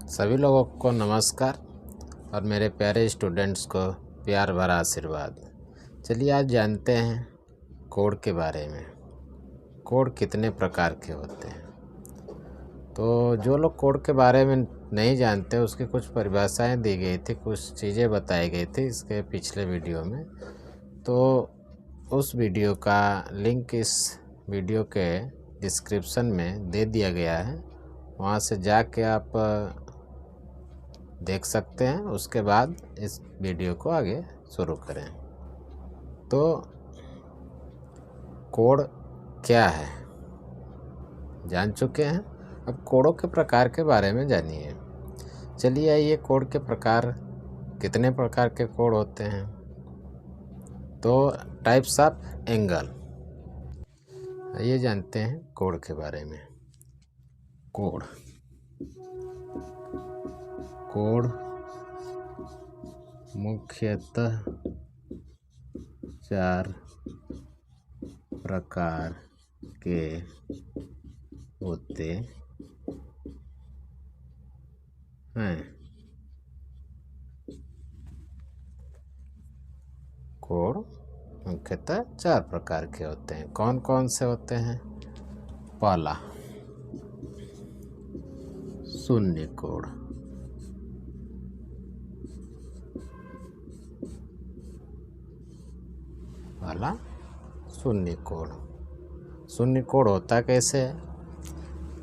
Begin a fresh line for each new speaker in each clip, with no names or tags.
सभी लोगों को नमस्कार और मेरे प्यारे स्टूडेंट्स को प्यार भरा आशीर्वाद। चलिए आज जानते हैं कोड के बारे में। कोड कितने प्रकार के होते हैं। तो जो लोग कोड के बारे में नहीं जानते उसकी कुछ परिभाषाएं दी गई थी, कुछ चीज़ें बताई गई थी इसके पिछले वीडियो में। तो उस वीडियो का लिंक इस वीडियो के डिस्क्रिप्शन में दे दिया गया है, वहाँ से जाके आप देख सकते हैं। उसके बाद इस वीडियो को आगे शुरू करें। तो कोड क्या है जान चुके हैं, अब कोडों के प्रकार के बारे में जानिए। चलिए आइए, कोड के प्रकार, कितने प्रकार के कोड होते हैं। तो टाइप्स ऑफ एंगल, ये जानते हैं कोड के बारे में। कोड मुख्यतः 4 प्रकार के होते हैं। कोड मुख्यतः 4 प्रकार के होते हैं। कौन कौन से होते हैं? पहला, शून्य कोड। पहला शून्य कोड। शून्य कोड होता कैसे है?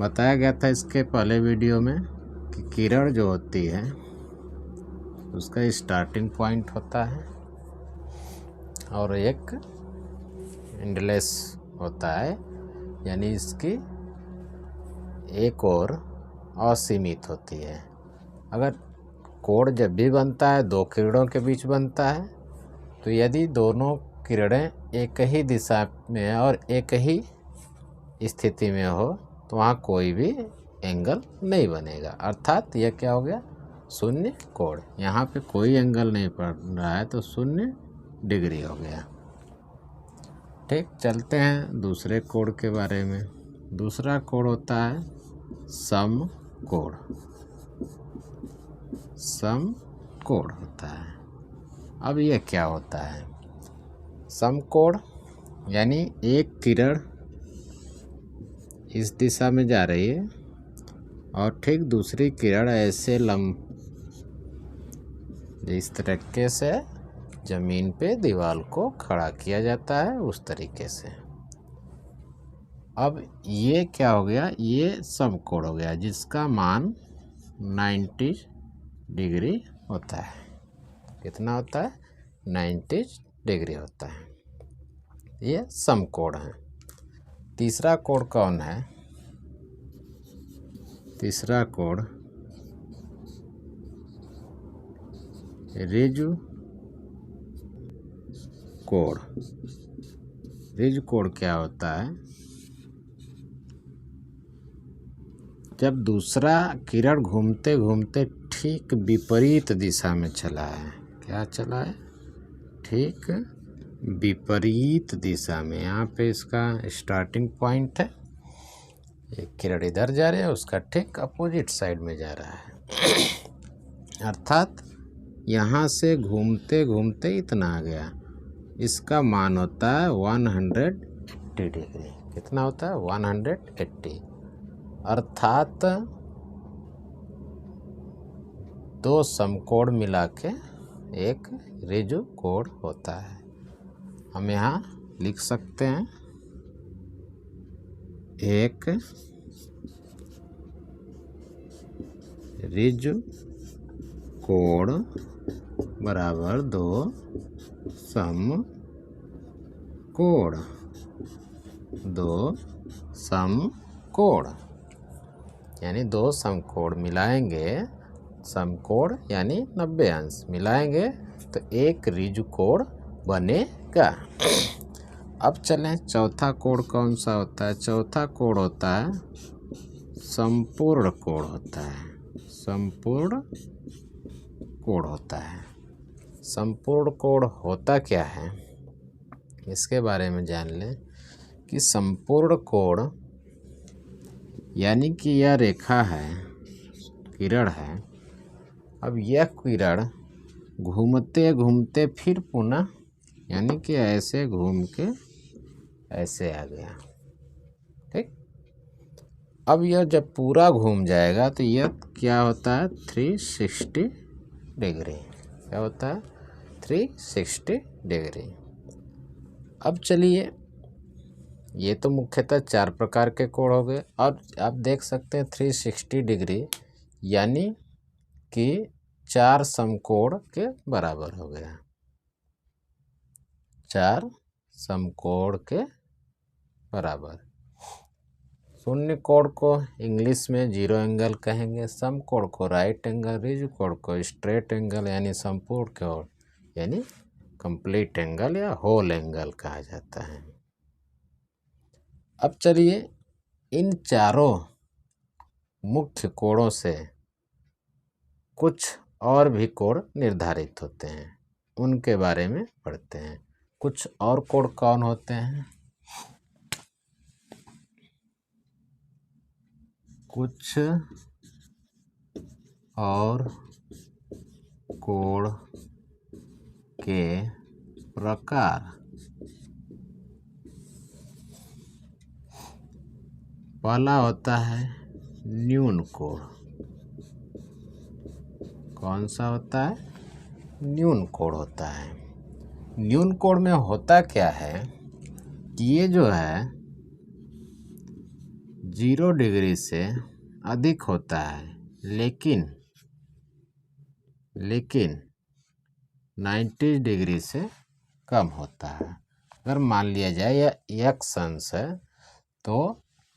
बताया गया था इसके पहले वीडियो में कि किरण जो होती है उसका स्टार्टिंग पॉइंट होता है और एक एंडलेस होता है, यानी इसकी एक और असीमित होती है। अगर कोड जब भी बनता है 2 किरणों के बीच बनता है, तो यदि दोनों किरणें एक ही दिशा में और एक ही स्थिति में हो तो वहाँ कोई भी एंगल नहीं बनेगा। अर्थात यह क्या हो गया? शून्य कोड। यहाँ पे कोई एंगल नहीं पड़ रहा है तो 0 डिग्री हो गया। ठीक, चलते हैं दूसरे कोड के बारे में। दूसरा कोड होता है सम कोड। सम कोड होता है। अब यह क्या होता है? सम कोड यानी एक किरण इस दिशा में जा रही है और ठीक दूसरी किरण ऐसे जिस तरीके से जमीन पे दीवार को खड़ा किया जाता है उस तरीके से। अब ये क्या हो गया? ये सम कोड हो गया जिसका मान 90 डिग्री होता है। कितना होता है? 90 डिग्री होता है। ये सम कोड है। तीसरा कोड कौन है? तीसरा code Riju code. Riju code क्या होता है? जब दूसरा किरण घूमते घूमते ठीक विपरीत दिशा में चला है। क्या चला है? ठीक विपरीत दिशा में। यहाँ पे इसका स्टार्टिंग पॉइंट है, एक किरण इधर जा रही है, उसका ठीक अपोजिट साइड में जा रहा है। अर्थात यहाँ से घूमते घूमते इतना आ गया। इसका मान होता है 180 डिग्री। कितना होता है? 180। अर्थात 2 समकोण मिला के एक रिजु कोड होता है। हम यहाँ लिख सकते हैं एक रिजु कोड बराबर 2 सम कोड। 2 सम कोड यानी 2 समकोण मिलाएंगे, समकोण यानी 90 अंश मिलाएंगे तो एक रिजु कोड बनेगा। अब चलें, चौथा कोड कौन सा होता है? चौथा कोड होता है संपूर्ण कोड होता है। संपूर्ण कोड होता है। संपूर्ण कोड होता क्या है इसके बारे में जान लें कि संपूर्ण कोड यानी कि यह रेखा है किरण है, अब यह किरण घूमते घूमते फिर पुनः यानी कि ऐसे घूम के ऐसे आ गया। ठीक, अब यह जब पूरा घूम जाएगा तो यह क्या होता है 360 डिग्री। क्या होता है 360 डिग्री। अब चलिए, ये तो मुख्यतः 4 प्रकार के कोण हो गए। और आप देख सकते हैं 360 डिग्री यानी कि 4 समकोण के बराबर हो गया। 4 समकोण के बराबर। शून्य कोण को इंग्लिश में 0 एंगल कहेंगे, समकोण को राइट एंगल, ऋजु कोण को स्ट्रेट एंगल यानी संपूर्ण कोण यानी कंप्लीट एंगल या होल एंगल कहा जाता है। अब चलिए, इन चारों मुख्य कोणों से कुछ और भी कोण निर्धारित होते हैं, उनके बारे में पढ़ते हैं। कुछ और कोण कौन होते हैं? कुछ और कोण के प्रकार। पहला होता है न्यून कोण। कौन सा होता है? न्यून कोण होता है। न्यून कोण में होता क्या है कि ये जो है 0 डिग्री से अधिक होता है, लेकिन 90 डिग्री से कम होता है। अगर मान लिया जाए यह x अंश है तो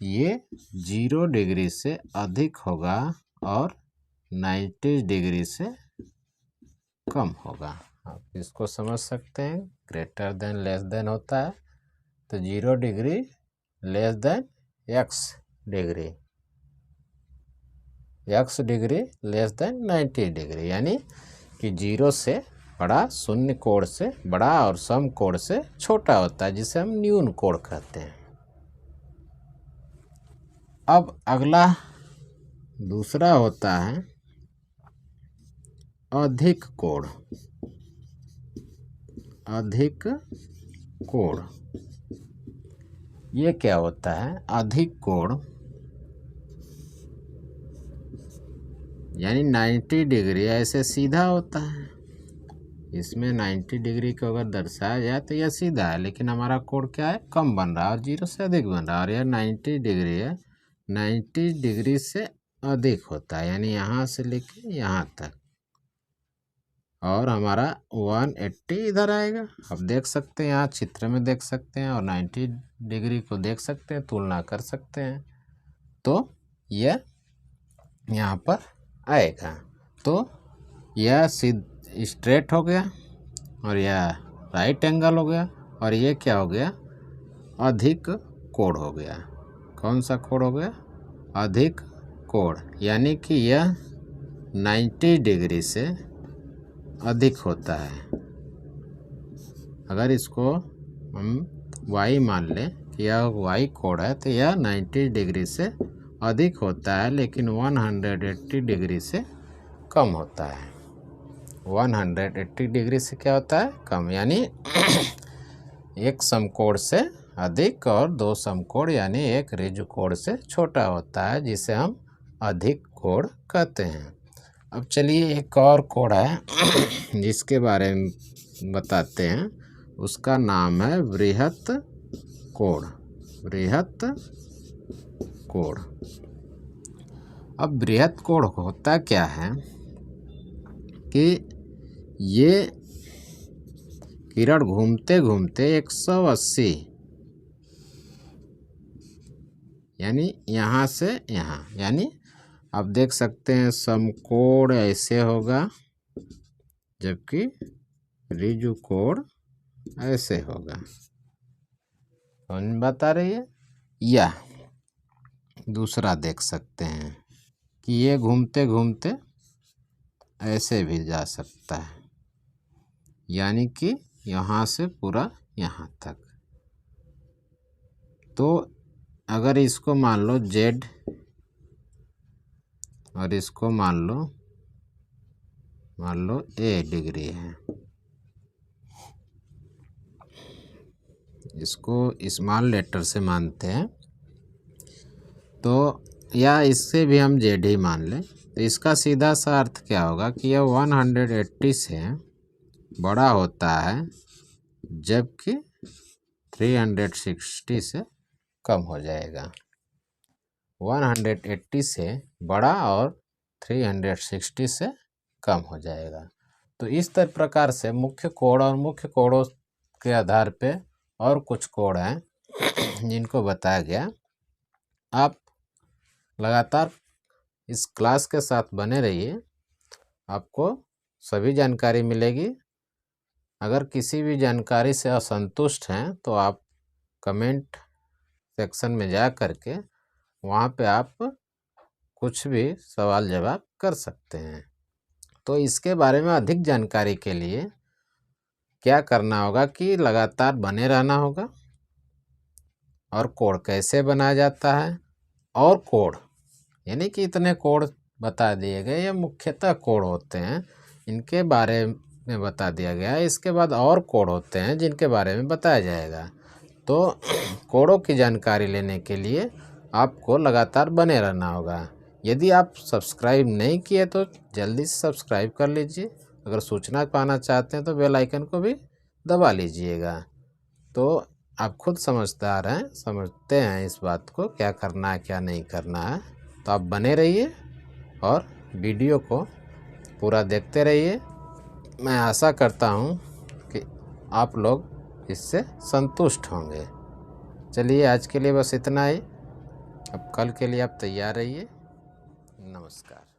ये 0 डिग्री से अधिक होगा और 90 डिग्री से कम होगा। आप इसको समझ सकते हैं, ग्रेटर देन लेस देन होता है तो 0 degree less than x degree, x degree less than 90 degree, यानी कि 0 से बड़ा शून्य कोण से बड़ा और सम कोण से छोटा होता है, जिसे हम न्यून कोण कहते हैं। अब अगला दूसरा होता है अधिक कोण। अधिक कोण ये क्या होता है? अधिक कोण यानी 90 डिग्री ऐसे सीधा होता है। इसमें 90 डिग्री को अगर दर्शाया जाए तो यह सीधा है, लेकिन हमारा कोण क्या है? कम बन रहा है और 0 से अधिक बन रहा है। और यह 90 डिग्री है, 90 डिग्री से अधिक होता है, यानी यहाँ से लेके यहाँ तक। और हमारा 180 इधर आएगा। अब देख सकते हैं, यहाँ चित्र में देख सकते हैं और 90 डिग्री को देख सकते हैं, तुलना कर सकते हैं। तो यह यहाँ पर आएगा। तो यह स्ट्रेट हो गया और यह राइट एंगल हो गया, और ये क्या हो गया? अधिक कोण हो गया। कौन सा कोण हो गया? अधिक कोण, यानी कि यह 90 डिग्री से अधिक होता है। अगर इसको हम y मान लें कि यह y कोण है तो यह 90 डिग्री से अधिक होता है, लेकिन 180 डिग्री से कम होता है। 180 डिग्री से क्या होता है? कम, यानी एक समकोण से अधिक और 2 समकोण यानी एक ऋजु कोण से छोटा होता है, जिसे हम अधिक कोण कहते हैं। अब चलिए, एक और कोण है जिसके बारे में बताते हैं। उसका नाम है बृहत कोण। बृहत कोण। अब बृहत कोण होता क्या है कि ये किरण घूमते घूमते 180 यानी यहाँ से यहाँ, यानी आप देख सकते हैं समकोण ऐसे होगा, जबकि ऋजु कोण ऐसे होगा। कौन बता रही है? या दूसरा देख सकते हैं कि ये घूमते घूमते ऐसे भी जा सकता है, यानी कि यहाँ से पूरा यहाँ तक। तो अगर इसको मान लो z और इसको मान लो ए डिग्री है। इसको स्मॉल लेटर से मानते हैं तो, या इससे भी हम जेड ही मान लें, तो इसका सीधा सा अर्थ क्या होगा कि यह 180 से बड़ा होता है जबकि 360 से कम हो जाएगा। 180 से बड़ा और 360 से कम हो जाएगा। तो इस प्रकार से मुख्य कोण और मुख्य कोणों के आधार पे और कुछ कोण हैं जिनको बताया गया। आप लगातार इस क्लास के साथ बने रहिए, आपको सभी जानकारी मिलेगी। अगर किसी भी जानकारी से असंतुष्ट हैं तो आप कमेंट सेक्शन में जा कर के वहाँ पे आप कुछ भी सवाल जवाब कर सकते हैं। तो इसके बारे में अधिक जानकारी के लिए क्या करना होगा कि लगातार बने रहना होगा, और कोण कैसे बनाया जाता है, और कोण यानी कि इतने कोण बता दिए गए, ये मुख्यतः कोण होते हैं, इनके बारे में बता दिया गया है। इसके बाद और कोण होते हैं जिनके बारे में बताया जाएगा। तो कोणों की जानकारी लेने के लिए आपको लगातार बने रहना होगा। यदि आप सब्सक्राइब नहीं किए तो जल्दी से सब्सक्राइब कर लीजिए। अगर सूचना पाना चाहते हैं तो बेल आइकन को भी दबा लीजिएगा। तो आप खुद समझदार हैं, समझते हैं इस बात को क्या करना है क्या नहीं करना है। तो आप बने रहिए और वीडियो को पूरा देखते रहिए। मैं आशा करता हूँ कि आप लोग इससे संतुष्ट होंगे। चलिए आज के लिए बस इतना ही। अब कल के लिए आप तैयार रहिए। नमस्कार।